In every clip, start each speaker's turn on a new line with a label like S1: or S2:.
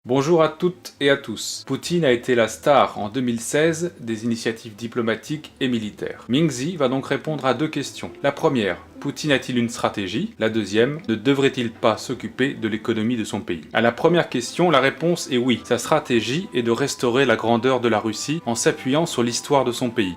S1: Bonjour à toutes et à tous. Poutine a été la star en 2016 des initiatives diplomatiques et militaires. Mingzi va donc répondre à deux questions. La première, Poutine a-t-il une stratégie? La deuxième, ne devrait-il pas s'occuper de l'économie de son pays? À la première question, la réponse est oui. Sa stratégie est de restaurer la grandeur de la Russie en s'appuyant sur l'histoire de son pays.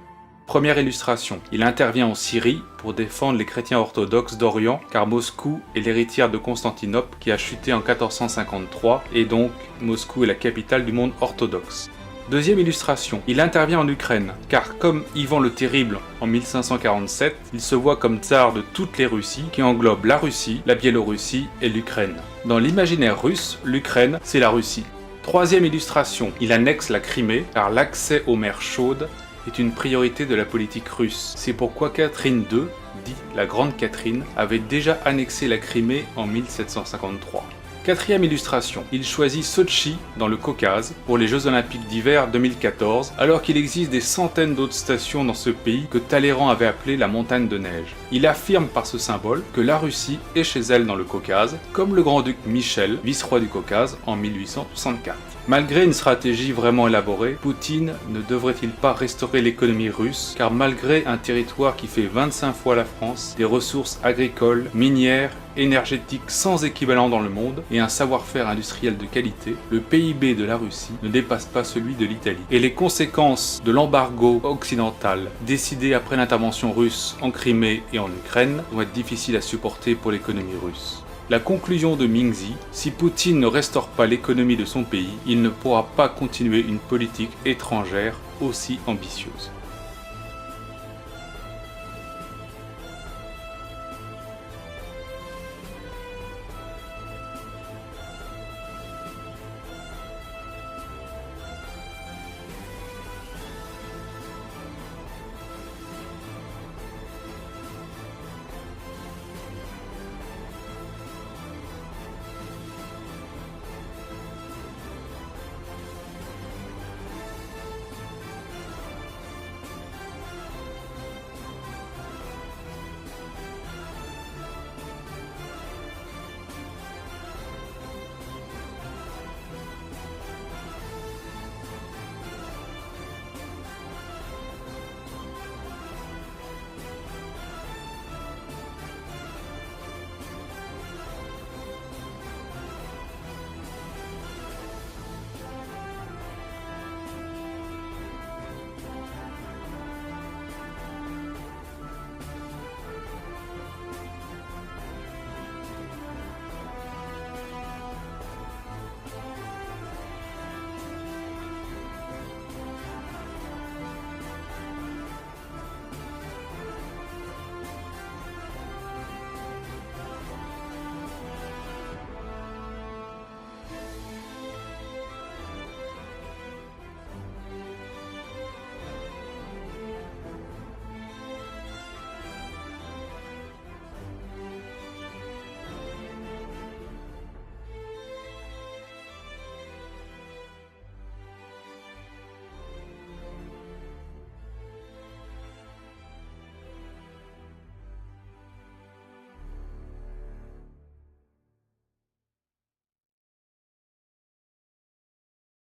S1: Première illustration, il intervient en Syrie pour défendre les chrétiens orthodoxes d'Orient, car Moscou est l'héritière de Constantinople qui a chuté en 1453, et donc Moscou est la capitale du monde orthodoxe. Deuxième illustration, il intervient en Ukraine, car comme Ivan le Terrible en 1547, il se voit comme tsar de toutes les Russies, qui englobent la Russie, la Biélorussie et l'Ukraine. Dans l'imaginaire russe, l'Ukraine, c'est la Russie. Troisième illustration, il annexe la Crimée, car l'accès aux mers chaudes est une priorité de la politique russe. C'est pourquoi Catherine II, dit la Grande Catherine, avait déjà annexé la Crimée en 1753. Quatrième illustration, il choisit Sotchi dans le Caucase pour les Jeux Olympiques d'hiver 2014, alors qu'il existe des centaines d'autres stations dans ce pays que Talleyrand avait appelé la montagne de neige. Il affirme par ce symbole que la Russie est chez elle dans le Caucase, comme le grand-duc Michel, vice-roi du Caucase en 1864. Malgré une stratégie vraiment élaborée, Poutine ne devrait-il pas restaurer l'économie russe, car malgré un territoire qui fait 25 fois la France, des ressources agricoles, minières, énergétiques sans équivalent dans le monde et un savoir-faire industriel de qualité, le PIB de la Russie ne dépasse pas celui de l'Italie. Et les conséquences de l'embargo occidental décidé après l'intervention russe en Crimée et en Ukraine vont être difficiles à supporter pour l'économie russe. La conclusion de Mingzi, si Poutine ne restaure pas l'économie de son pays, il ne pourra pas continuer une politique étrangère aussi ambitieuse.